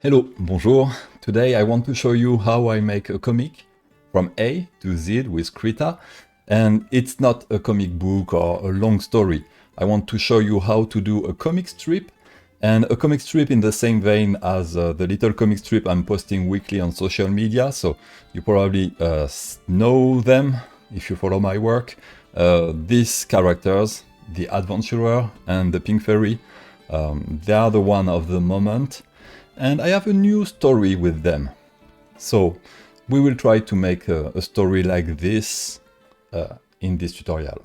Hello, bonjour. Today I want to show you how I make a comic from A to Z with Krita. And it's not a comic book or a long story. I want to show you how to do a comic strip, and a comic strip in the same vein as the little comic strip I'm posting weekly on social media. So you probably know them if you follow my work. These characters, the adventurer and the pink fairy, they are the one of the moment. And I have a new story with them. So we will try to make a story like this in this tutorial.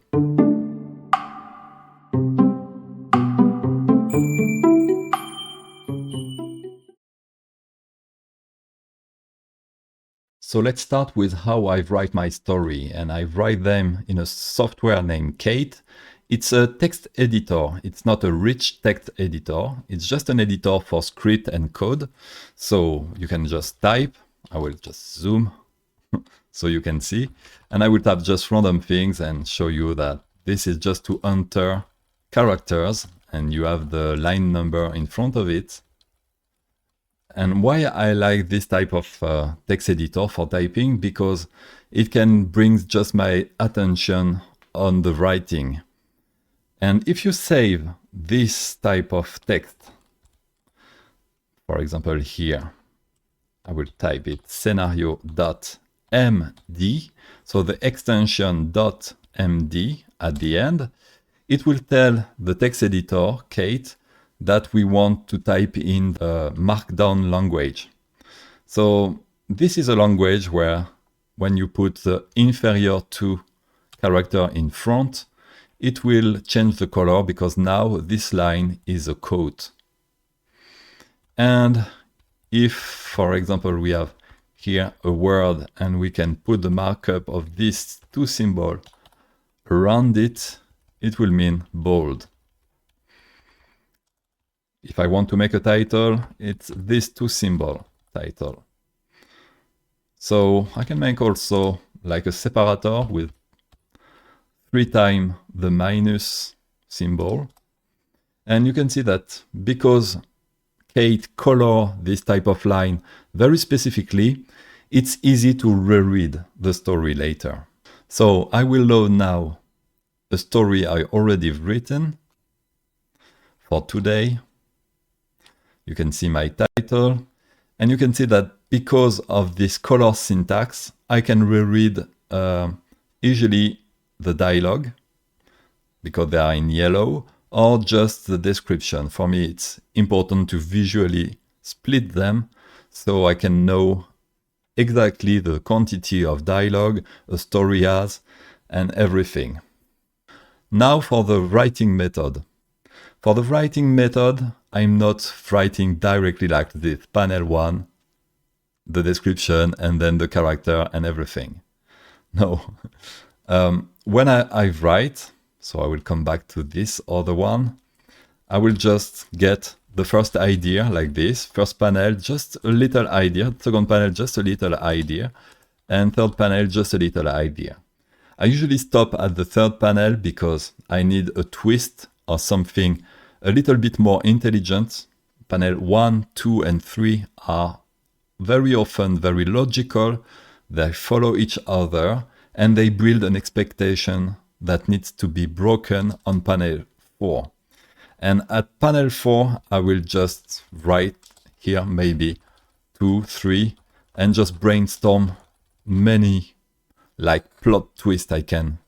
So let's start with how I write my story, and I write them in a software named Kate. It's a text editor. It's not a rich text editor. It's just an editor for script and code. So you can just type. I will just zoom so you can see. And I will type just random things and show you that this is just to enter characters, and you have the line number in front of it. And why I like this type of text editor for typing, because it can bring just my attention on the writing. And if you save this type of text, for example here, I will type it scenario.md, so the extension .md at the end, it will tell the text editor, Kate, that we want to type in a markdown language. So this is a language where when you put the inferior to character in front, it will change the color, because now this line is a quote. And if, for example, we have here a word and we can put the markup of these two symbols around it, it will mean bold. If I want to make a title, it's this two symbol title. So I can make also like a separator with 3 times the minus symbol. And you can see that because Kate color this type of line very specifically, it's easy to reread the story later. So I will load now a story I already written for today. You can see my title, and you can see that because of this color syntax, I can reread easily the dialogue, because they are in yellow, or just the description. For me, it's important to visually split them so I can know exactly the quantity of dialogue a story has and everything. Now for the writing method. For the writing method, I'm not writing directly like this, panel 1, the description, and then the character and everything. No. When I write, so I will come back to this other one, I will just get the first idea like this. First panel, just a little idea. Second panel, just a little idea. And third panel, just a little idea. I usually stop at the third panel because I need a twist or something a little bit more intelligent. Panel 1, 2, and 3 are very often very logical. They follow each other, and they build an expectation that needs to be broken on panel 4. And at panel 4, I will just write here maybe 2, 3, and just brainstorm many like plot twists I can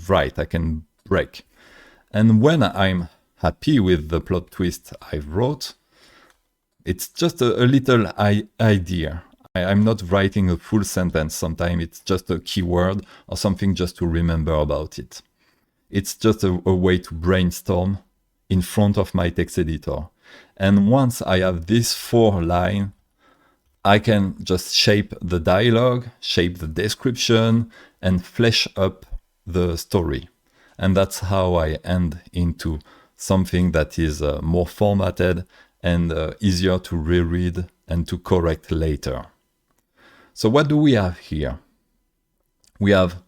write, I can break. And when I'm happy with the plot twist I wrote, it's just a little idea. I'm not writing a full sentence. Sometimes it's just a keyword or something just to remember about it. It's just a way to brainstorm in front of my text editor. And once I have these 4 lines, I can just shape the dialogue, shape the description, and flesh up the story. And that's how I end into something that is more formatted and easier to reread and to correct later. So what do we have here? We have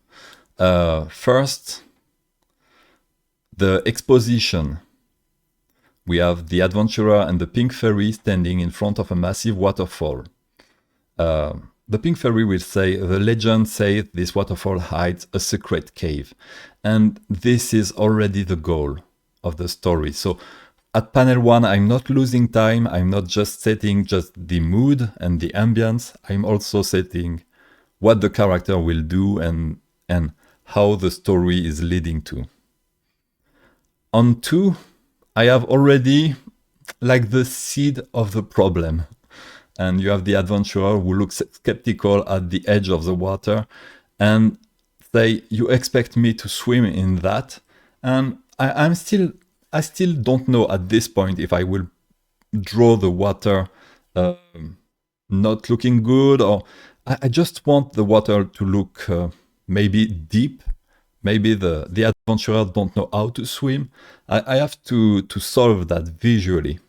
first the exposition. we have the adventurer and the pink fairy standing in front of a massive waterfall. The pink fairy will say, the legend says this waterfall hides a secret cave. And this is already the goal of the story. So at panel 1, I'm not losing time. I'm not just setting just the mood and the ambience. I'm also setting what the character will do and how the story is leading to. On 2, I have already like the seed of the problem. And you have the adventurer who looks skeptical at the edge of the water and say, you expect me to swim in that? And I still don't know at this point if I will draw the water not looking good, or I just want the water to look maybe deep. Maybe the adventurer don't know how to swim. I have to solve that visually.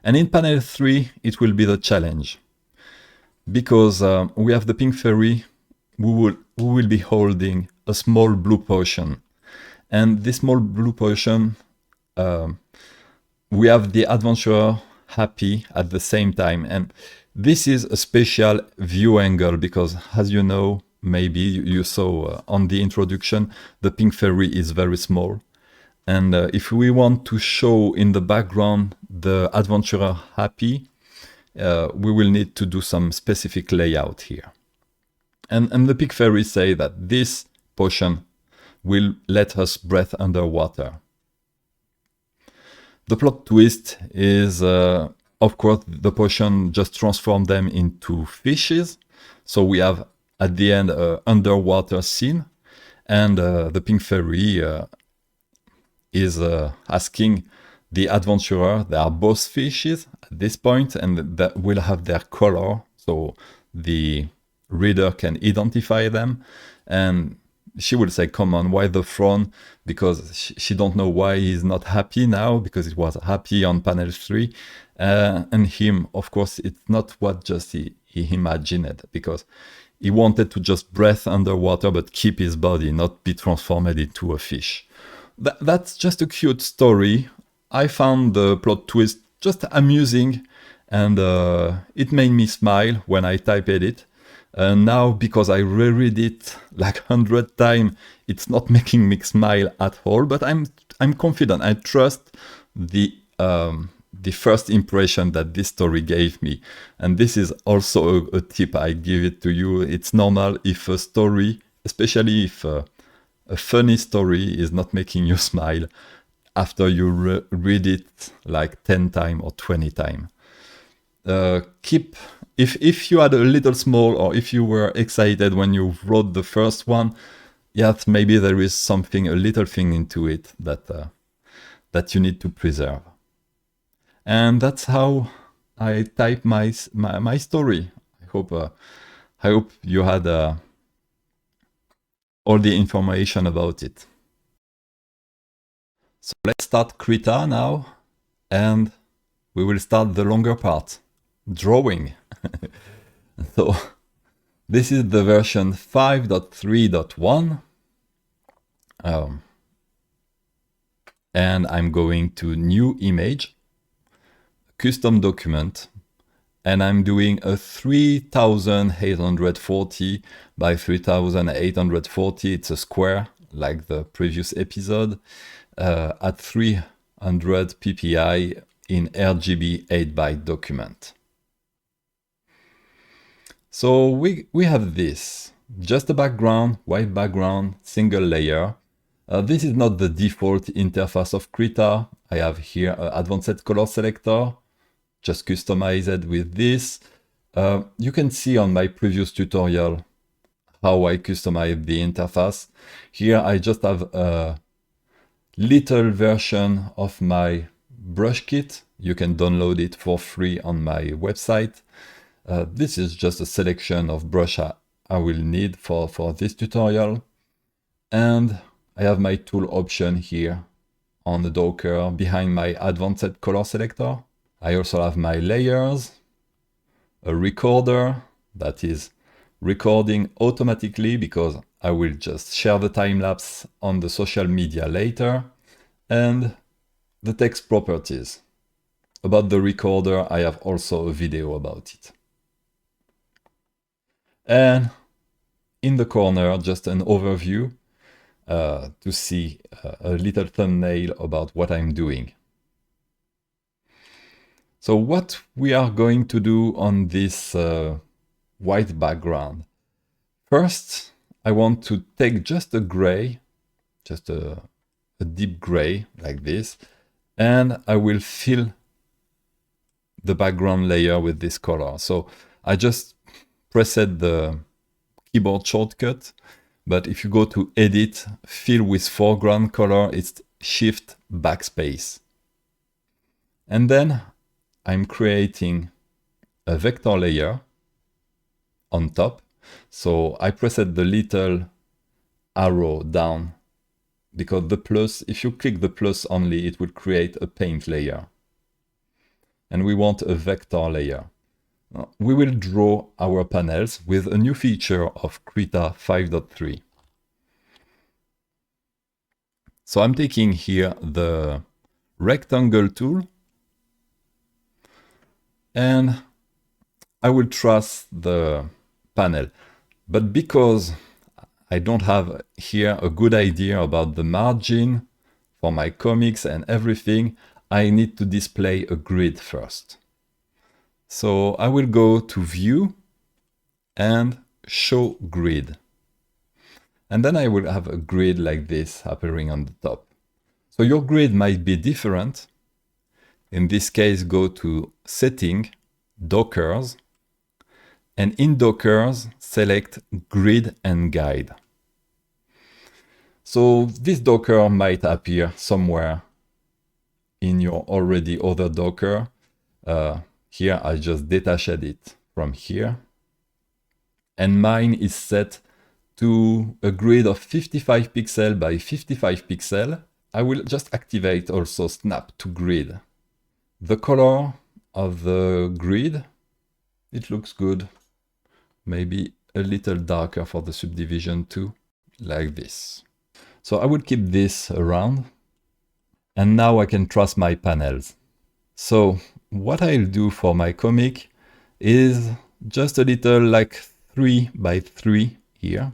And in panel 3, it will be the challenge. Because we have the pink fairy who will be holding a small blue potion. And this small blue potion, we have the adventurer happy at the same time. And this is a special view angle because, as you know, maybe you saw on the introduction, the pink fairy is very small. And if we want to show in the background the adventurer happy, we will need to do some specific layout here. And the pink fairy say that this potion will let us breathe underwater. The plot twist is, of course, the potion just transformed them into fishes. So we have at the end an underwater scene, and the pink fairy is asking the adventurer, they are both fishes at this point, and that will have their color, so the reader can identify them. And she will say, come on, why the frown? Because she don't know why he's not happy now, because it was happy on panel 3. And him, of course, it's not what just he imagined, because he wanted to just breathe underwater but keep his body, not be transformed into a fish. That's just a cute story. I found the plot twist just amusing, and it made me smile when I typed it. Now, because I reread it like 100 times, it's not making me smile at all, but I'm confident. I trust the first impression that this story gave me. And this is also a tip I give it to you. It's normal if a story, especially if a funny story is not making you smile after you read it like 10 times or 20 times. If you had a little small, or if you were excited when you wrote the first one, yes, maybe there is something, a little thing into it that you need to preserve. And that's how I type my story. I hope you had all the information about it. So let's start Krita now, and we will start the longer part, drawing. So this is the version 5.3.1. And I'm going to new image, custom document, and I'm doing a 3840 by 3840. It's a square like the previous episode, at 300 ppi in RGB 8-byte document. So we have this, just a background, white background, single layer. This is not the default interface of Krita. I have here an advanced color selector, just customized with this. You can see on my previous tutorial how I customize the interface. Here I just have a little version of my brush kit. You can download it for free on my website. This is just a selection of brush I will need for this tutorial. And I have my tool option here on the Docker behind my advanced color selector. I also have my layers, a recorder that is recording automatically because I will just share the time lapse on the social media later, and the text properties. About the recorder, I have also a video about it. And in the corner, just an overview to see a little thumbnail about what I'm doing. So what we are going to do on this white background. First, I want to take just a gray, just a deep gray like this, and I will fill the background layer with this color. So I just preset the keyboard shortcut, but if you go to Edit, Fill with Foreground Color, it's Shift Backspace. And then I'm creating a vector layer on top. So I preset the little arrow down because the plus, if you click the plus only, it will create a paint layer. And we want a vector layer. We will draw our panels with a new feature of Krita 5.3. So I'm taking here the rectangle tool and I will trace the panel. But because I don't have here a good idea about the margin for my comics and everything, I need to display a grid first. So I will go to View and Show Grid. And then I will have a grid like this appearing on the top. So your grid might be different. In this case, go to Setting, Dockers, and in Dockers, select Grid and Guide. So this Docker might appear somewhere in your already other Docker. Here I just detached it from here. And mine is set to a grid of 55 pixel by 55 pixel. I will just activate also Snap to Grid. The color of the grid, it looks good. Maybe a little darker for the subdivision too, like this. So I will keep this around. And now I can trace my panels. So what I'll do for my comic is just a little like 3 by 3 here.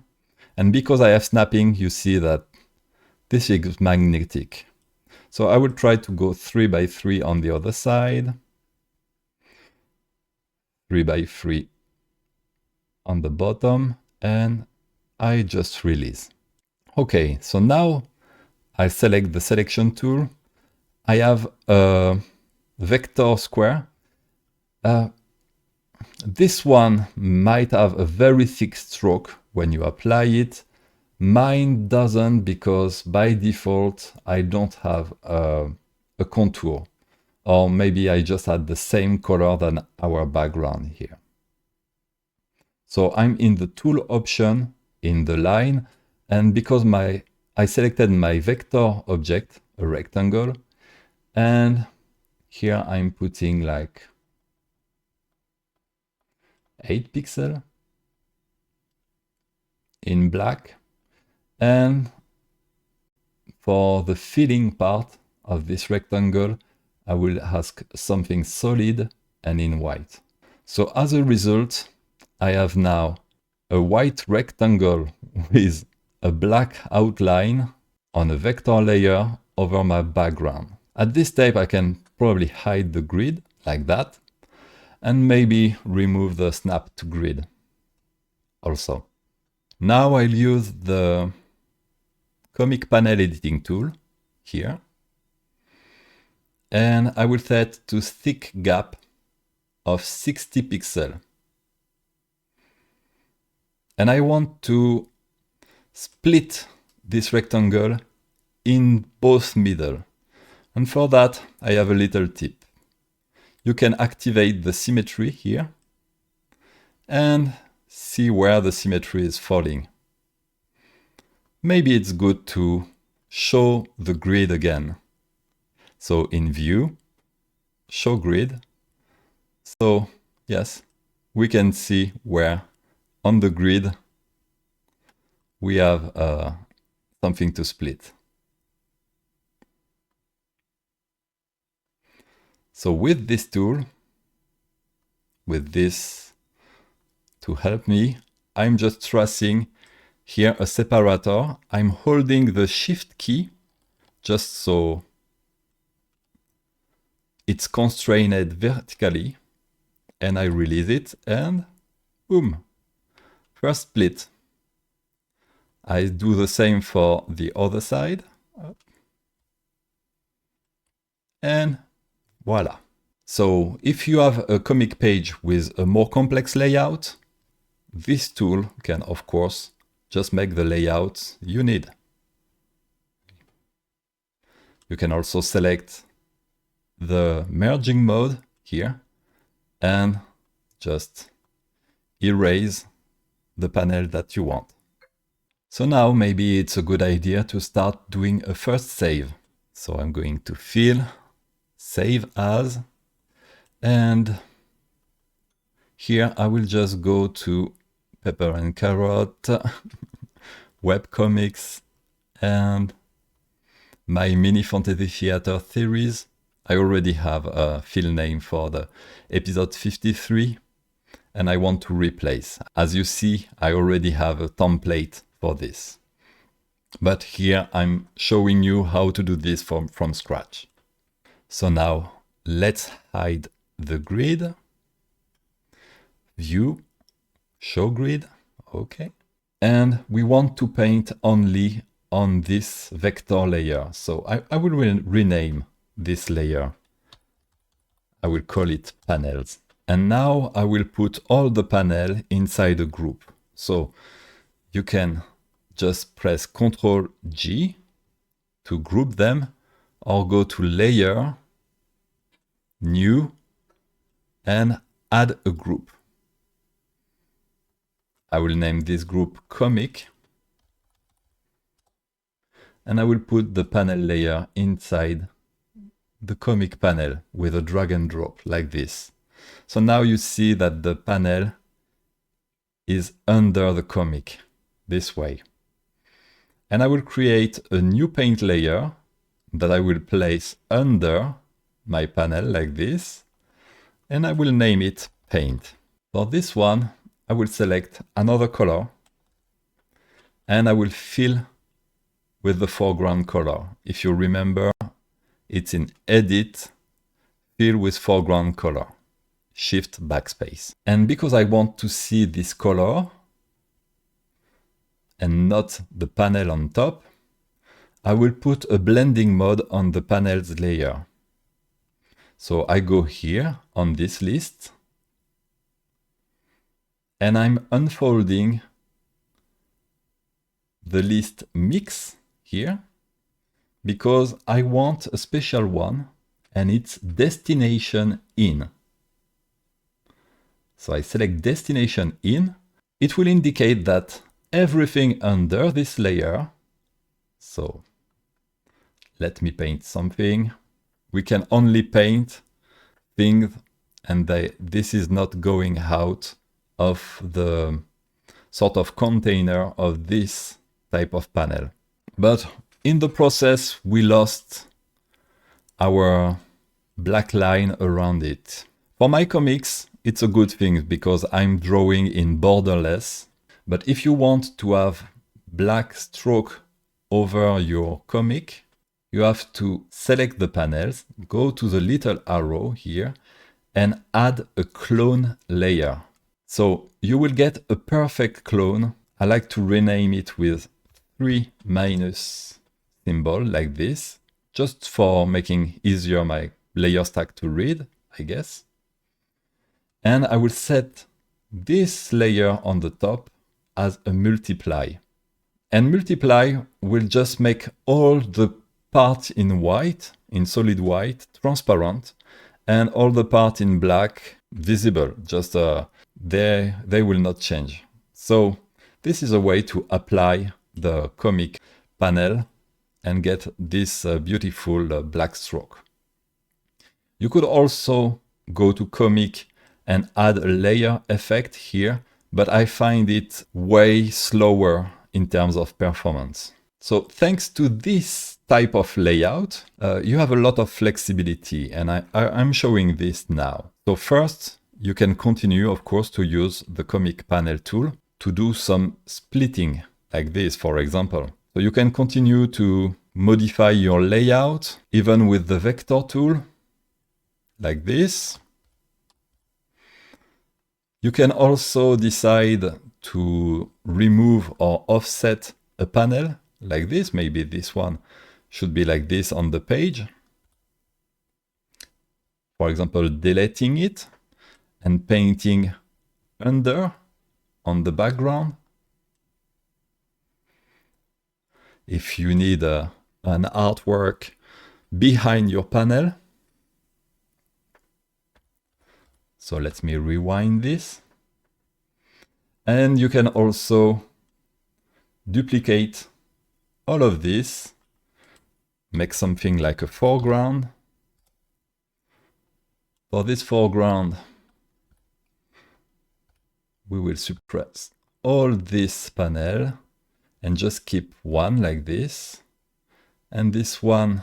And because I have snapping, you see that this is magnetic. So I will try to go 3 by 3 on the other side. 3 by 3 on the bottom. And I just release. Okay, so now I select the selection tool. I have a vector square. This one might have a very thick stroke when you apply it. Mine doesn't because by default I don't have a contour. Or maybe I just had the same color than our background here. So I'm in the tool option in the line, and because I selected my vector object, a rectangle, and here I'm putting like 8 pixels in black. And for the filling part of this rectangle, I will ask something solid and in white. So as a result, I have now a white rectangle with a black outline on a vector layer over my background. At this step, I can probably hide the grid like that and maybe remove the snap to grid also. Now I'll use the comic panel editing tool here. And I will set to thick gap of 60 pixels. And I want to split this rectangle in both middle. And for that, I have a little tip. You can activate the symmetry here and see where the symmetry is falling. Maybe it's good to show the grid again. So in View, Show Grid. So yes, we can see where on the grid we have something to split. So with this tool, with this to help me, I'm just tracing here a separator. I'm holding the Shift key just so it's constrained vertically, and I release it, and boom, first split. I do the same for the other side, and voila. So if you have a comic page with a more complex layout, this tool can, of course, just make the layouts you need. You can also select the merging mode here and just erase the panel that you want. So now maybe it's a good idea to start doing a first save. So I'm going to File, Save As, and here I will just go to Pepper and Carrot, webcomics, and my mini fantasy theater theories. I already have a file name for the episode 53, and I want to replace. As you see, I already have a template for this. But here I'm showing you how to do this from scratch. So now let's hide the grid. View, show grid, okay. And we want to paint only on this vector layer. So I will rename this layer. I will call it panels. And now I will put all the panel inside a group. So you can just press Ctrl G to group them, or go to Layer, New, and add a group. I will name this group Comic, and I will put the panel layer inside the comic panel with a drag and drop like this. So now you see that the panel is under the comic this way. And I will create a new paint layer that I will place under my panel like this, and I will name it Paint. For this one, I will select another color, and I will fill with the foreground color. If you remember, it's in Edit, Fill with Foreground Color, Shift Backspace. And because I want to see this color and not the panel on top, I will put a blending mode on the panels layer. So I go here on this list, and I'm unfolding the list Mix here, because I want a special one, and it's Destination In. So I select Destination In. It will indicate that everything under this layer, so let me paint something. We can only paint things, and this is not going out of the sort of container of this type of panel. But in the process, we lost our black line around it. For my comics, it's a good thing because I'm drawing in borderless. But if you want to have black stroke over your comic, you have to select the panels, go to the little arrow here, and add a clone layer. So you will get a perfect clone. I like to rename it with 3 minus symbol like this, just for making easier my layer stack to read, I guess. And I will set this layer on the top as a multiply. And multiply will just make all the part in white, in solid white, transparent, and all the part in black visible. Just they will not change. So this is a way to apply the comic panel and get this beautiful black stroke. You could also go to comic and add a layer effect here, but I find it way slower in terms of performance. So thanks to this type of layout, you have a lot of flexibility, and I'm showing this now. So first, you can continue, of course, to use the comic panel tool to do some splitting, like this, for example. So you can continue to modify your layout, even with the vector tool, like this. You can also decide to remove or offset a panel, like this. Maybe this one should be like this on the page. For example, deleting it and painting under on the background. If you need an artwork behind your panel. So let me rewind this. And you can also duplicate all of this, make something like a foreground. For this foreground, we will suppress all this panel and just keep one like this. And this one,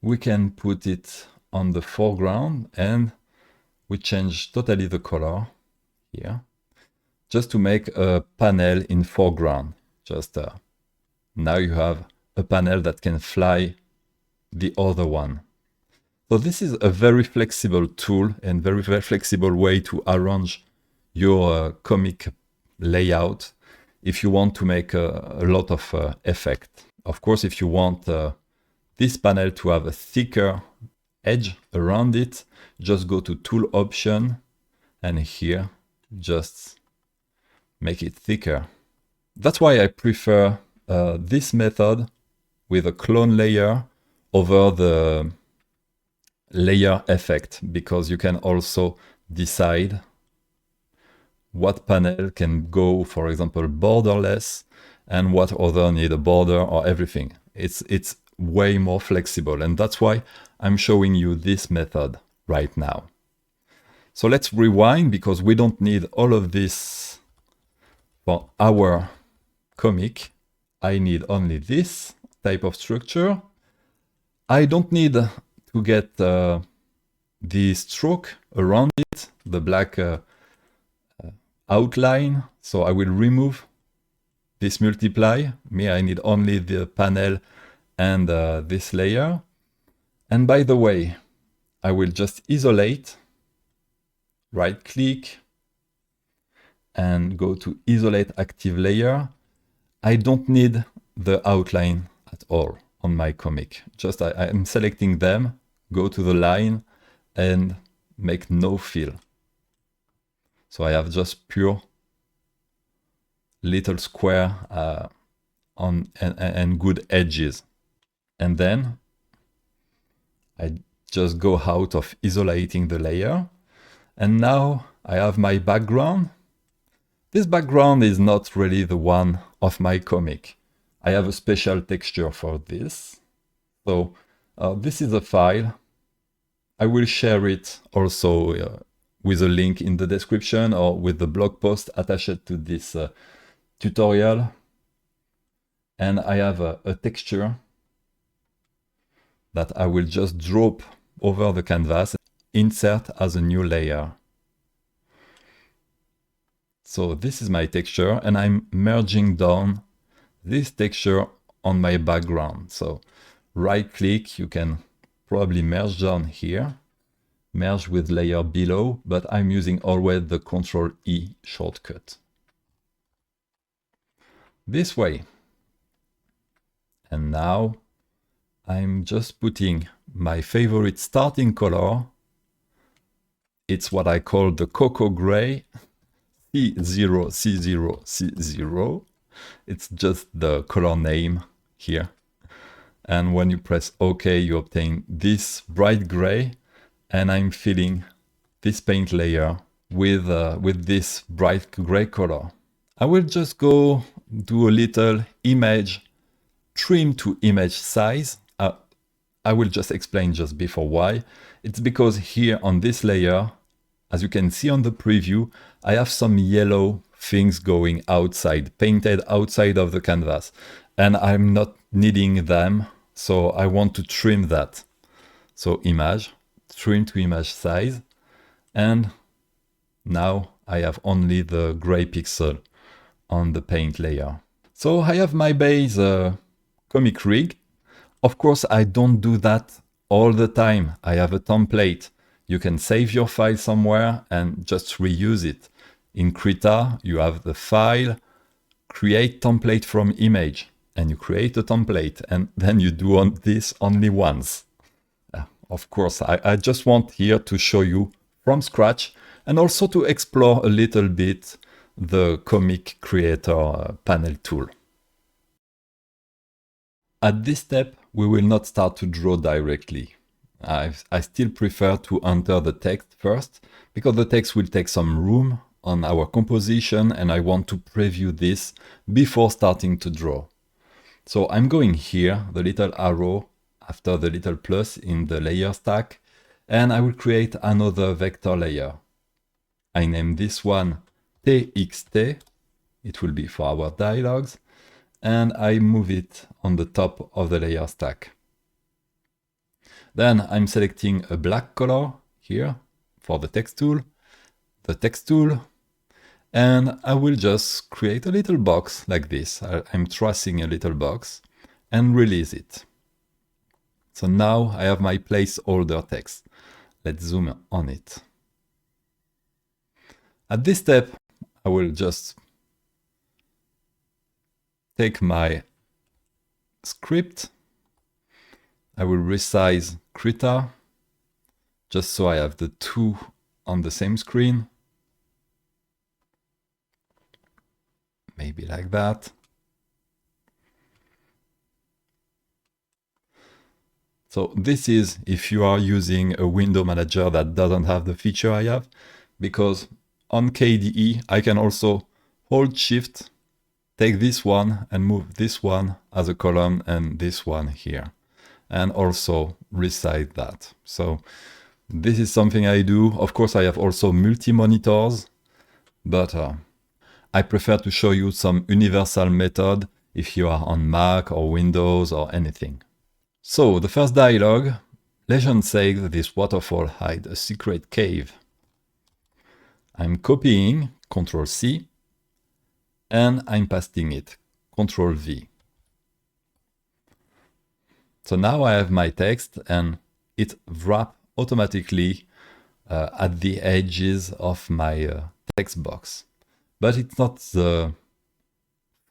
we can put it on the foreground, and we change totally the color here, just to make a panel in foreground. Just now you have a panel that can fly the other one. So this is a very flexible tool and very flexible way to arrange your comic layout if you want to make a lot of effect. Of course, if you want this panel to have a thicker edge around it, just go to Tool Option, and here just make it thicker. That's why I prefer this method with a clone layer over the layer effect, because you can also decide what panel can go, for example, borderless, and what other need a border or everything. It's way more flexible, and that's why I'm showing you this method right now. So let's rewind, because we don't need all of this for our comic. I need only this type of structure. I don't need to get the stroke around it, the black outline. So I will remove this multiply. I need only the panel and this layer. And by the way, I will just isolate, right click, and go to isolate active layer. I don't need the outline at all on my comic. Just I'm selecting them, go to the line, and make no fill. So I have just pure little square and good edges. And then I just go out of isolating the layer. And now I have my background. This background is not really the one of my comic. I have a special texture for this. So this is a file. I will share it also with a link in the description, or with the blog post attached to this tutorial. And I have a texture that I will just drop over the canvas, insert as a new layer. So this is my texture, and I'm merging down this texture on my background. So right click, you can probably merge down here, merge with layer below, but I'm using always the Ctrl E shortcut. This way. And now I'm just putting my favorite starting color. It's what I call the cocoa gray, C0, C0, C0. It's just the color name here. And when you press OK, you obtain this bright gray, and I'm filling this paint layer with this bright gray color. I will just go do a little image trim to image size. I will just explain just before why. It's because here on this layer, as you can see on the preview, I have some yellow things going outside, painted outside of the canvas, and I'm not needing them. So I want to trim that. So image, trim to image size. And now I have only the gray pixel on the paint layer. So I have my base comic rig. Of course, I don't do that all the time. I have a template. You can save your file somewhere and just reuse it. In Krita, you have the file, create template from image, and you create a template, and then you do this only once. Of course, I just want here to show you from scratch and also to explore a little bit the Comic Creator panel tool. At this step, we will not start to draw directly. I still prefer to enter the text first, because the text will take some room on our composition and I want to preview this before starting to draw. So I'm going here, the little arrow after the little plus in the layer stack, and I will create another vector layer. I name this one TXT, it will be for our dialogues, and I move it on the top of the layer stack. Then I'm selecting a black color here for the text tool, and I will just create a little box like this. I'm tracing a little box and release it. So now I have my placeholder text. Let's zoom on it. At this step, I will just take my script. I will resize Krita, just so I have the two on the same screen. Maybe like that. So this is if you are using a window manager that doesn't have the feature I have, because on KDE I can also hold Shift, take this one and move this one as a column and this one here, and also resize that. So this is something I do. Of course, I have also multi-monitors, but I prefer to show you some universal method if you are on Mac or Windows or anything. So the first dialogue, legend says this waterfall hides a secret cave. I'm copying, Ctrl-C, and I'm pasting it, Ctrl-V. So now I have my text and it wraps automatically at the edges of my text box. But it's not the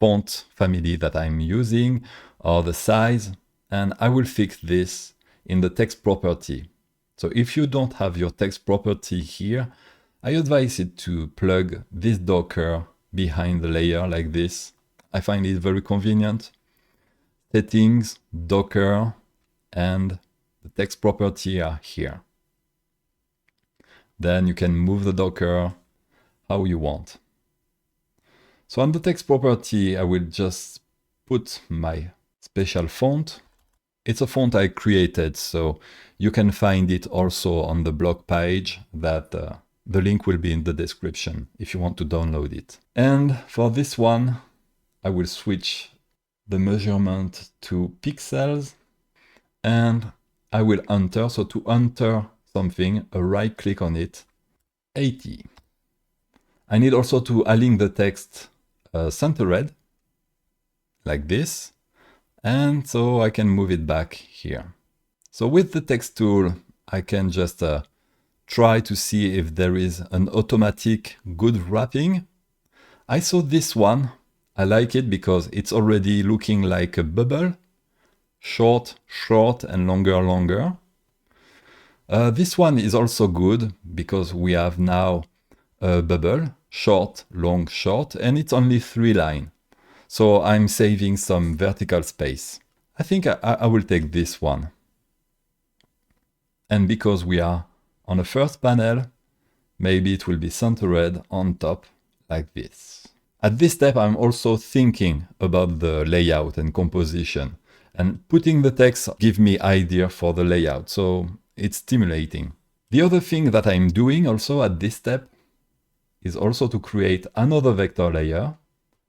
font family that I'm using or the size, and I will fix this in the text property. So if you don't have your text property here, I advise it to plug this Docker behind the layer like this. I find it very convenient. Settings, Docker, and the text property are here. Then you can move the Docker how you want. So on the text property, I will just put my special font. It's a font I created, so you can find it also on the blog page that the link will be in the description if you want to download it. And for this one, I will switch the measurement to pixels and I will enter. So to enter something, a right click on it, 80. I need also to align the text centered like this. And so I can move it back here. So with the text tool, I can just try to see if there is an automatic good wrapping. I saw this one. I like it because it's already looking like a bubble. Short, short, and longer, longer. This one is also good because we have now a bubble, short, long, short, and it's only 3 lines. So I'm saving some vertical space. I think I will take this one. And because we are on the first panel, maybe it will be centered on top like this. At this step, I'm also thinking about the layout and composition. And putting the text gives me idea for the layout, so it's stimulating. The other thing that I'm doing also at this step is also to create another vector layer.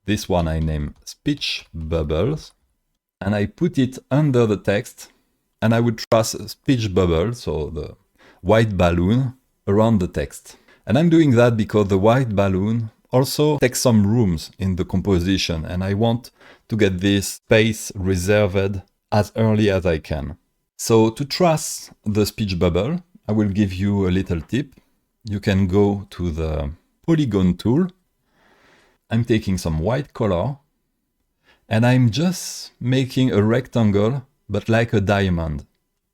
This one I name Speechbubbles. and I put it under the text, and I would trace a speech bubble, so the white balloon, around the text. And I'm doing that because the white balloon also takes some rooms in the composition, and I want to get this space reserved as early as I can. So to trace the speech bubble, I will give you a little tip. You can go to the polygon tool. I'm taking some white color, and I'm just making a rectangle, but like a diamond,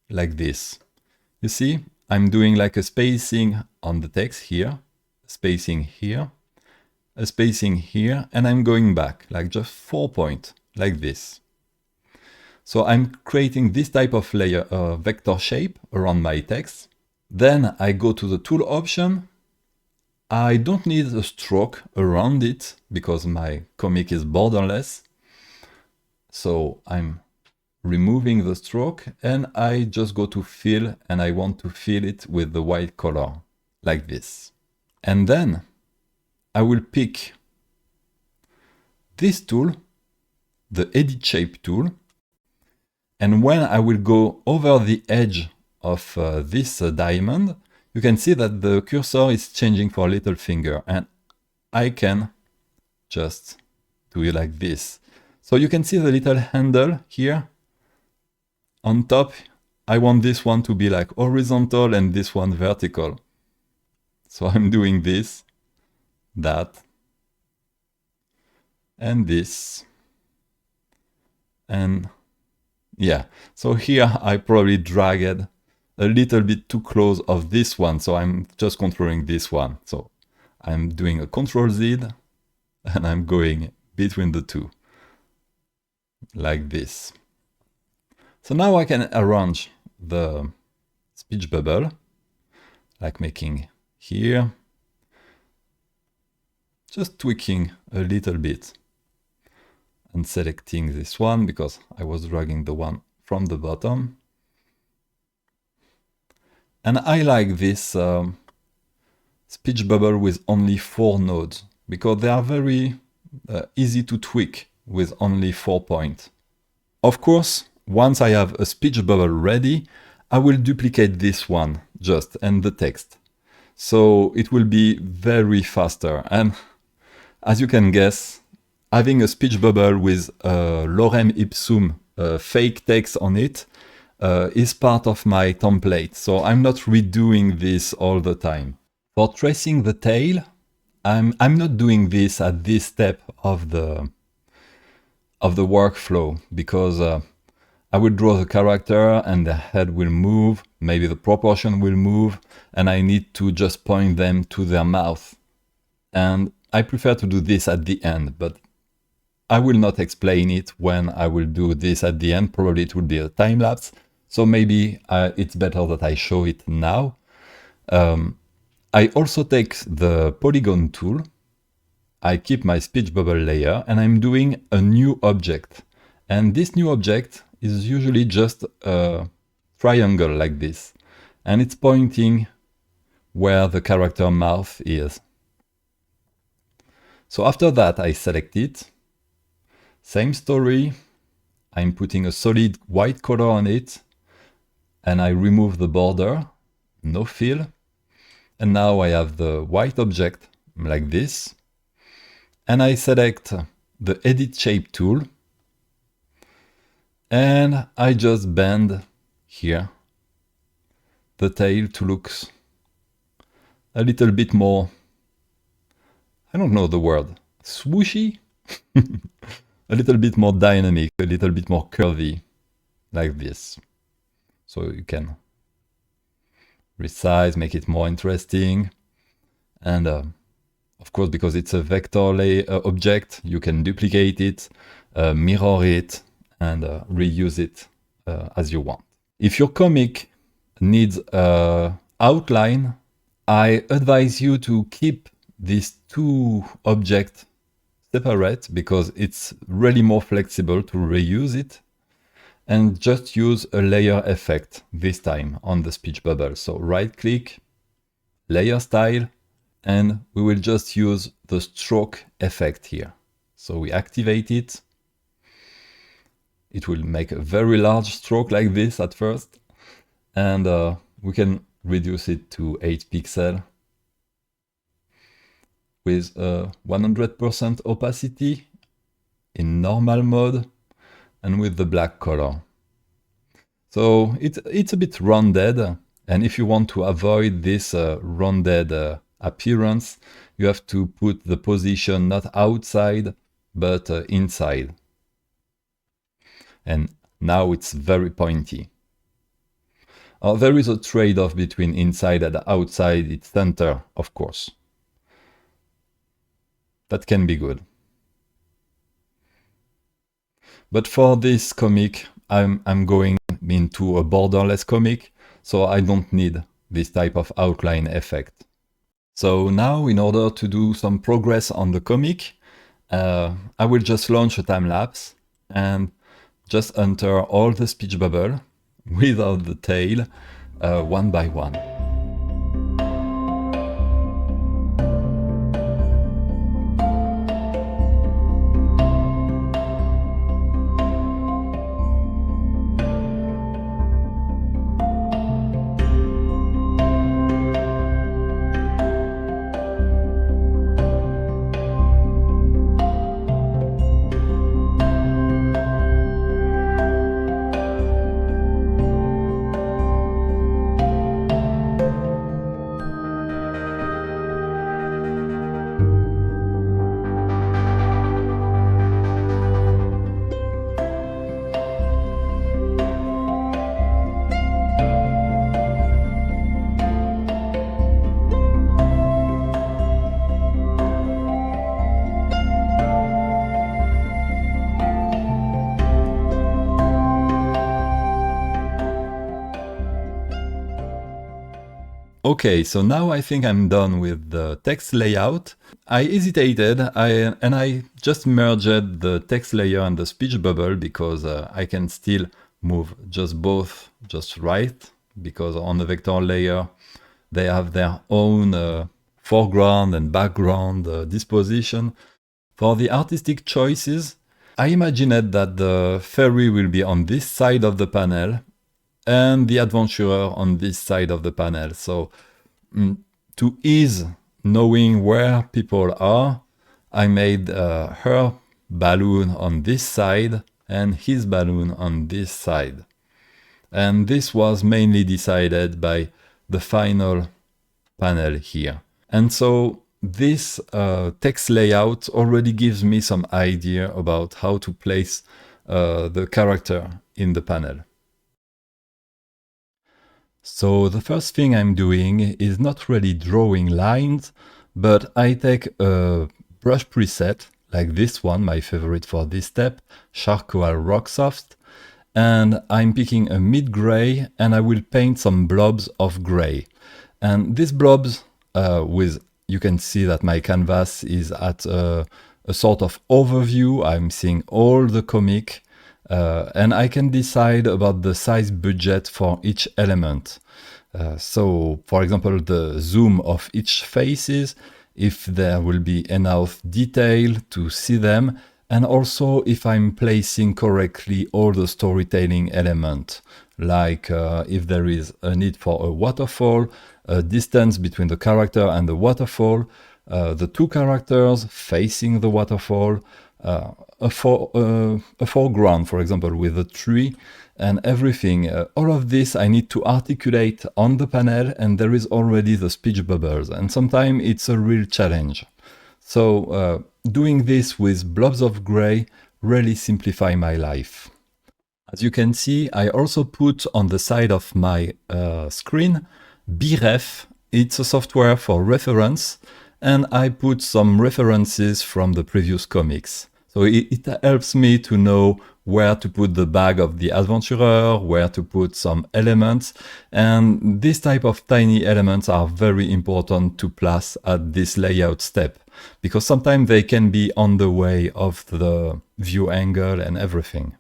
like this. You see, I'm doing like a spacing on the text here, spacing here, a spacing here, and I'm going back, like just 4 points, like this. So I'm creating this type of layer, vector shape around my text. Then I go to the tool option. I don't need a stroke around it because my comic is borderless. So I'm removing the stroke, and I just go to fill, and I want to fill it with the white color, like this. And then I will pick this tool, the edit shape tool, and when I will go over the edge of this diamond, you can see that the cursor is changing for a little finger, and I can just do it like this. So you can see the little handle here. On top, I want this one to be like horizontal and this one vertical. So I'm doing this, that, and this. And yeah, so here I probably dragged a little bit too close of this one. So I'm just controlling this one. So I'm doing a Control Z, and I'm going between the two, like this. So now I can arrange the speech bubble, like making here, just tweaking a little bit and selecting this one because I was dragging the one from the bottom. And I like this speech bubble with only 4 nodes because they are very easy to tweak with only 4 points. Of course, once I have a speech bubble ready, I will duplicate this one just and the text. So it will be very faster. And as you can guess, having a speech bubble with lorem ipsum fake text on it is part of my template. So I'm not redoing this all the time. For tracing the tail, I'm not doing this at this step of the workflow because I will draw the character and the head will move, maybe the proportion will move, and I need to just point them to their mouth. And I prefer to do this at the end, but I will not explain it when I will do this at the end. Probably it will be a time lapse, so maybe it's better that I show it now. I also take the polygon tool, I keep my speech bubble layer, and I'm doing a new object. And this new object is usually just a triangle like this. And it's pointing where the character mouth is. So after that, I select it. Same story. I'm putting a solid white color on it. And I remove the border. No fill. And now I have the white object like this. And I select the edit shape tool. And I just bend here the tail to look a little bit more, I don't know the word, swooshy? A little bit more dynamic, a little bit more curvy, like this. So you can resize, make it more interesting. And of course, because it's a vector object, you can duplicate it, mirror it, and reuse it as you want. If your comic needs an outline, I advise you to keep these two objects separate because it's really more flexible to reuse it, and just use a layer effect this time on the speech bubble. So right click, layer style, and we will just use the stroke effect here. So we activate it. it will make a very large stroke like this at first. And we can reduce it to 8 pixels with 100% opacity in normal mode and with the black color. So it's a bit rounded, and if you want to avoid this rounded appearance, you have to put the position not outside but inside. And now it's very pointy. There is a trade-off between inside and outside its center, of course. That can be good. But for this comic, I'm going into a borderless comic, so I don't need this type of outline effect. So now, in order to do some progress on the comic, I will just launch a time lapse and just enter all the speech bubble without the tail, one by one. Okay, so now I think I'm done with the text layout. I hesitated and I just merged the text layer and the speech bubble because I can still move both right, because on the vector layer they have their own foreground and background disposition. For the artistic choices, I imagined that the fairy will be on this side of the panel and the adventurer on this side of the panel. So to ease knowing where people are, I made her balloon on this side and his balloon on this side. And this was mainly decided by the final panel here. And so this text layout already gives me some idea about how to place the character in the panel. So the first thing I'm doing is not really drawing lines, but I take a brush preset, like this one, my favorite for this step, Charcoal Rock Soft, and I'm picking a mid-gray and I will paint some blobs of gray. And these blobs, you can see that my canvas is at a sort of overview. I'm seeing all the comic, and I can decide about the size budget for each element. So, for example, the zoom of each faces, if there will be enough detail to see them, and also if I'm placing correctly all the storytelling elements, like if there is a need for a waterfall, a distance between the character and the waterfall, the two characters facing the waterfall, a foreground, for example, with a tree and everything. All of this I need to articulate on the panel, and there is already the speech bubbles, and sometimes it's a real challenge. So doing this with blobs of gray really simplify my life. As you can see, I also put on the side of my screen Bref. It's a software for reference, and I put some references from the previous comics. So it helps me to know where to put the bag of the adventurer, where to put some elements, and this type of tiny elements are very important to place at this layout step, because sometimes they can be on the way of the view angle and everything.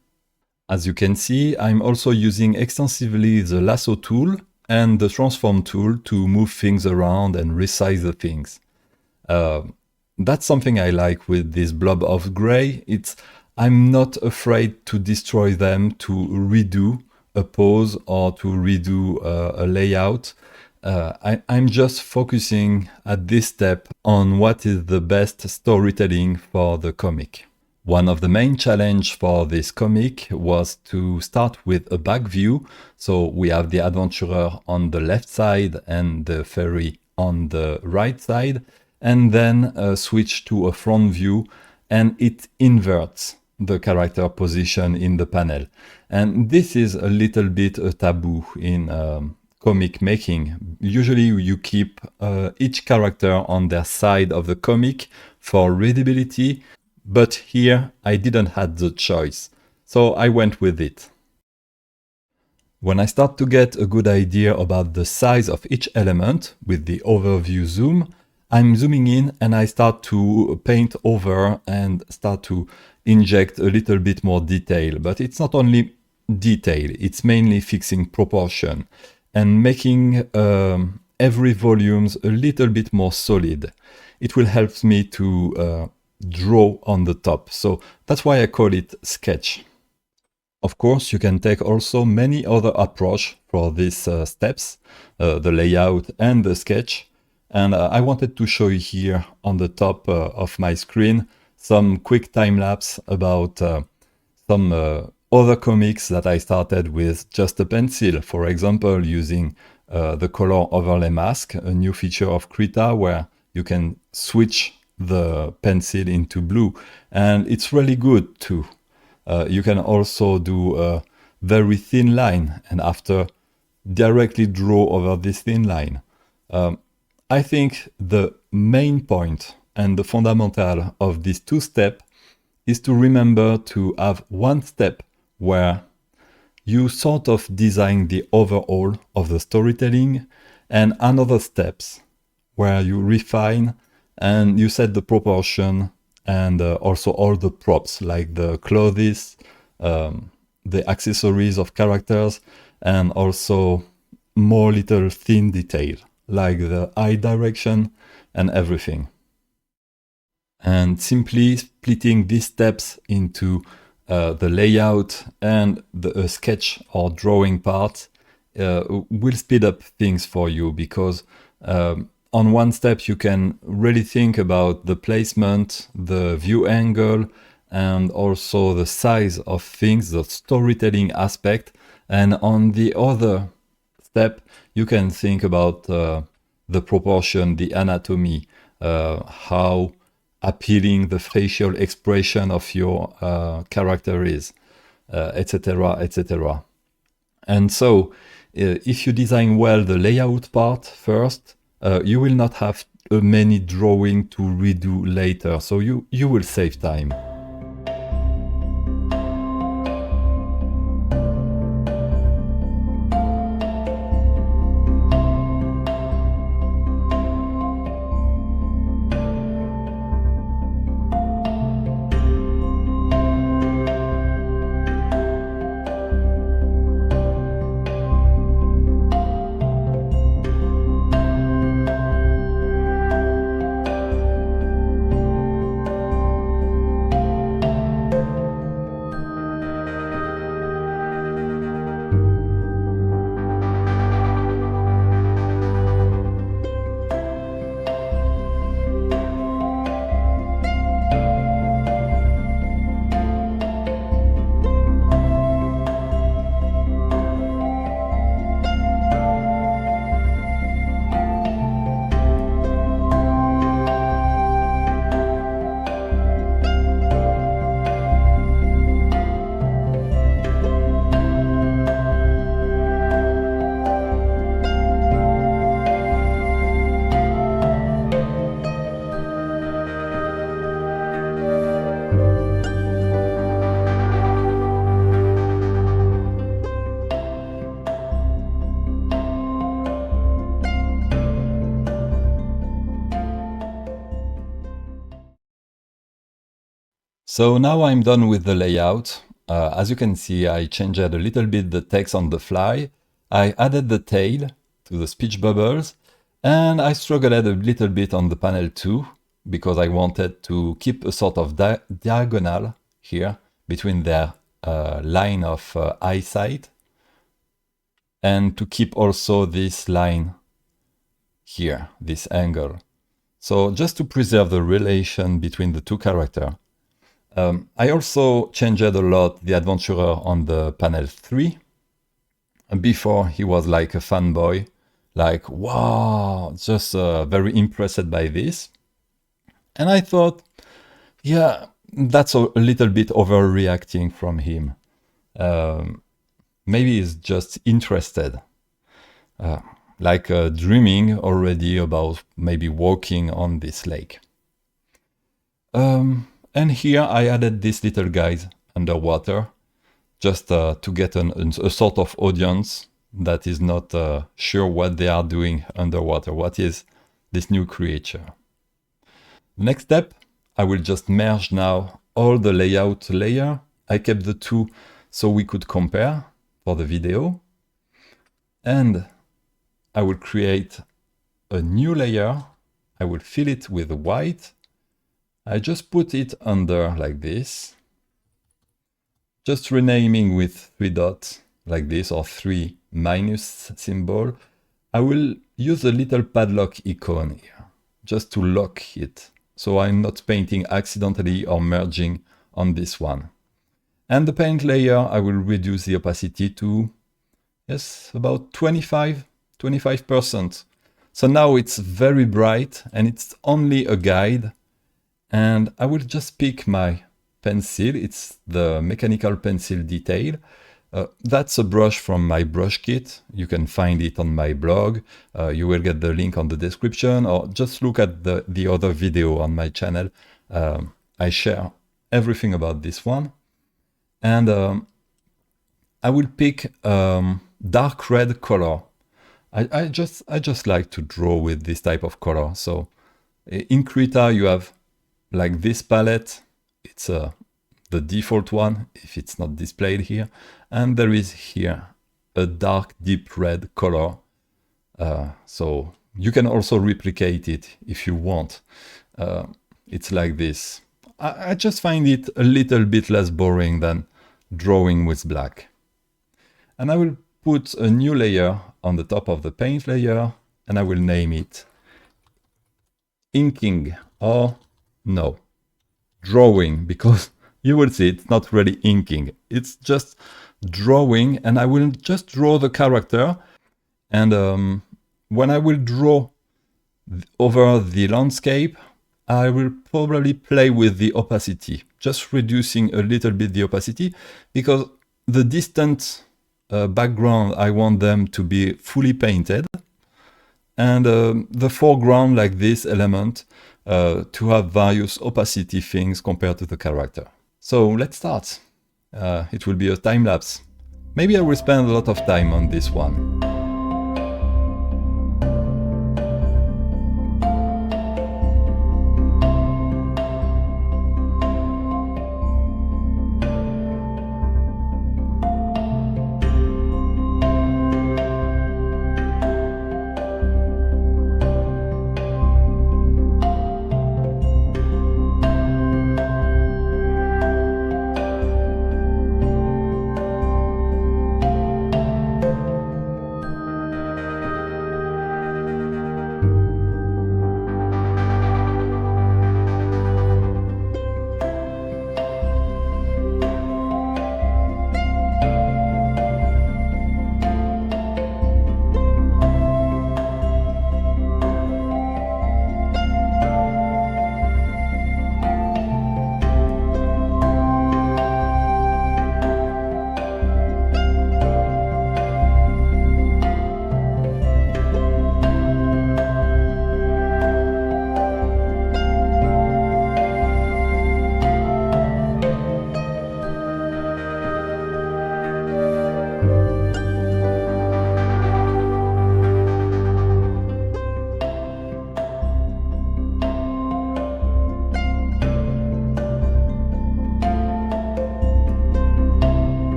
As you can see, I'm also using extensively the lasso tool and the transform tool to move things around and resize the things. That's something I like with this blob of gray. It's I'm not afraid to destroy them, to redo a pose or to redo a layout. I'm just focusing at this step on what is the best storytelling for the comic. One of the main challenges for this comic was to start with a back view. So we have the adventurer on the left side and the fairy on the right side, and then switch to a front view, and it inverts the character position in the panel. And this is a little bit a taboo in comic making. Usually you keep each character on their side of the comic for readability, but here I didn't have the choice, so I went with it. When I start to get a good idea about the size of each element with the overview zoom, I'm zooming in and I start to paint over and start to inject a little bit more detail. But it's not only detail, it's mainly fixing proportion and making every volumes a little bit more solid. It will help me to draw on the top. So that's why I call it sketch. Of course, you can take also many other approach for these steps, the layout and the sketch. And I wanted to show you here on the top of my screen some quick time lapse about some other comics that I started with just a pencil. For example, using the color overlay mask, a new feature of Krita where you can switch the pencil into blue. And it's really good too. You can also do a very thin line and after directly draw over this thin line. I think the main point and the fundamental of these two steps is to remember to have one step where you sort of design the overall of the storytelling and another steps where you refine and you set the proportion and also all the props like the clothes, the accessories of characters, and also more little thin detail like the eye direction and everything. And simply splitting these steps into the layout and the sketch or drawing part will speed up things for you, because on one step you can really think about the placement, the view angle, and also the size of things, the storytelling aspect. And on the other step, you can think about the proportion, the anatomy, how appealing the facial expression of your character is, etc., etc. And so, if you design well the layout part first, you will not have many drawing to redo later, so you will save time. So now I'm done with the layout. As you can see, I changed a little bit the text on the fly. I added the tail to the speech bubbles, and I struggled a little bit on the panel too, because I wanted to keep a sort of diagonal here between their line of eyesight, and to keep also this line here, this angle. So just to preserve the relation between the two characters. I also changed a lot the adventurer on the panel 3. Before he was like a fanboy, like, wow, just very impressed by this. And I thought, yeah, that's a little bit overreacting from him. Maybe he's just interested, dreaming already about maybe walking on this lake. And here I added these little guys underwater, just to get a sort of audience that is not sure what they are doing underwater. What is this new creature? Next step, I will just merge now all the layout layer. I kept the two so we could compare for the video. And I will create a new layer. I will fill it with white. I just put it under like this. Just renaming with 3 dots like this, or 3 minus symbol. I will use a little padlock icon here, just to lock it, so I'm not painting accidentally or merging on this one. And the paint layer, I will reduce the opacity to, yes, about 25%. So now it's very bright and it's only a guide. And I will just pick my pencil. It's the mechanical pencil detail. That's a brush from my brush kit. You can find it on my blog. You will get the link on the description, or just look at the other video on my channel. I share everything about this one. And I will pick dark red color. I just like to draw with this type of color. So in Krita you have like this palette. It's the default one if it's not displayed here, and there is here a dark deep red color, so you can also replicate it if you want. It's like this. I just find it a little bit less boring than drawing with black. And I will put a new layer on the top of the paint layer, and I will name it inking, or no, drawing, because you will see it's not really inking, it's just drawing. And I will just draw the character, and when I will draw over the landscape, I will probably play with the opacity, just reducing a little bit the opacity, because the distant background, I want them to be fully painted, and the foreground, like this element, to have various opacity things compared to the character. So let's start. It will be a time lapse. Maybe I will spend a lot of time on this one.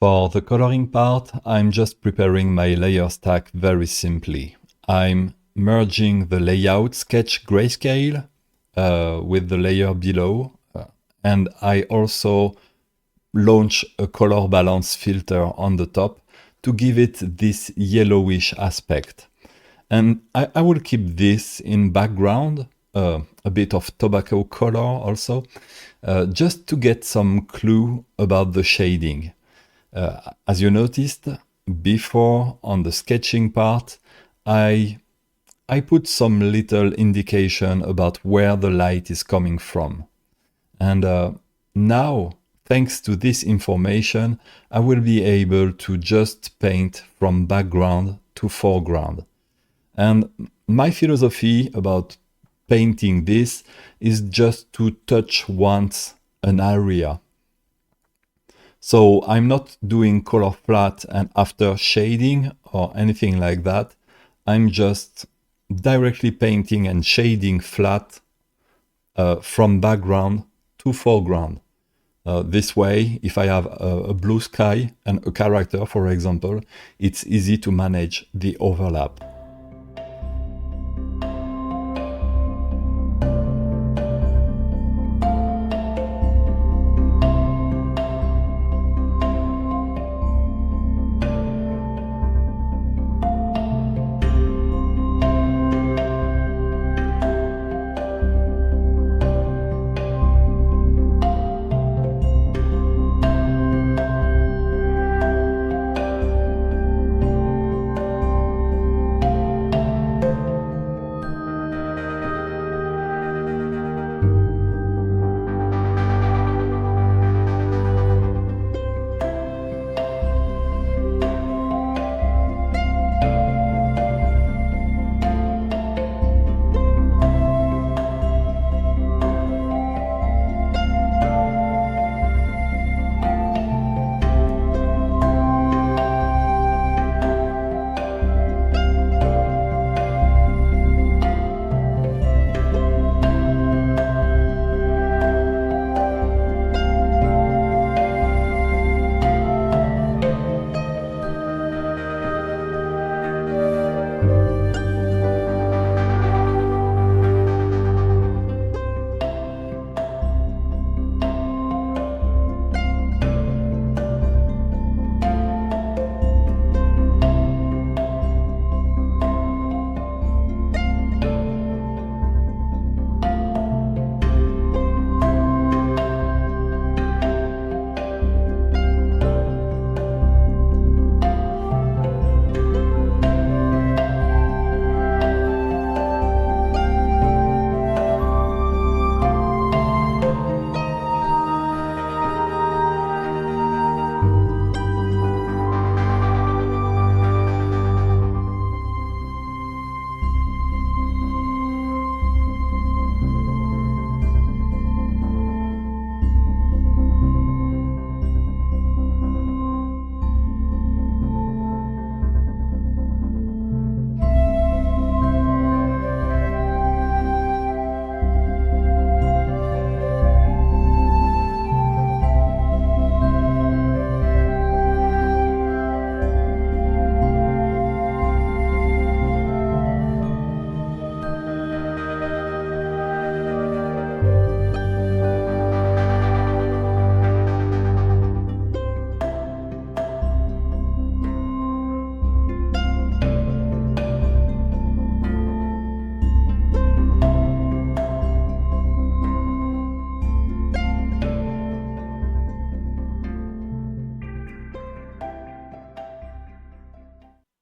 For the coloring part, I'm just preparing my layer stack very simply. I'm merging the layout sketch grayscale with the layer below, and I also launch a color balance filter on the top to give it this yellowish aspect. And I will keep this in background, a bit of tobacco color also, just to get some clue about the shading. As you noticed before on the sketching part, I put some little indication about where the light is coming from. And now, thanks to this information, I will be able to just paint from background to foreground. And my philosophy about painting this is just to touch once an area. So I'm not doing color flat and after shading or anything like that. I'm just directly painting and shading flat from background to foreground. This way, if I have a blue sky and a character, for example, it's easy to manage the overlap.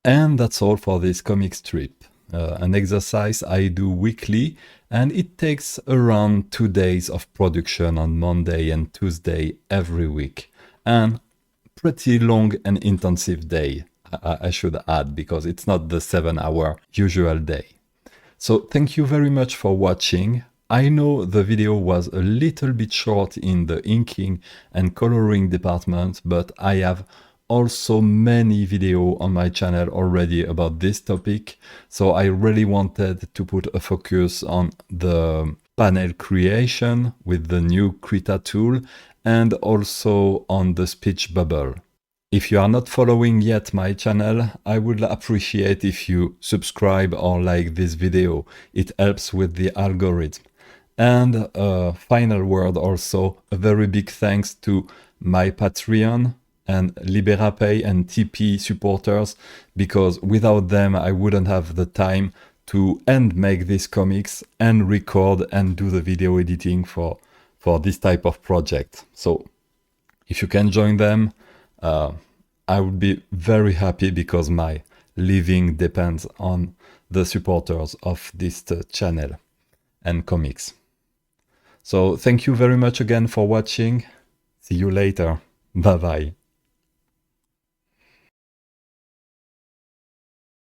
And that's all for this comic strip. An exercise I do weekly, and it takes around 2 days of production on Monday and Tuesday every week. And pretty long and intensive day, I should add, because it's not the 7-hour usual day. So thank you very much for watching. I know the video was a little bit short in the inking and coloring department, but I have also many videos on my channel already about this topic, so I really wanted to put a focus on the panel creation with the new Krita tool and also on the speech bubble. If you are not following yet my channel, I would appreciate if you subscribe or like this video. It helps with the algorithm. And a final word also, a very big thanks to my Patreon and LiberaPay and TP supporters, because without them I wouldn't have the time to make these comics and record and do the video editing for this type of project. So if you can join them, I would be very happy, because my living depends on the supporters of this channel and comics. So thank you very much again for watching. See you later. Bye bye.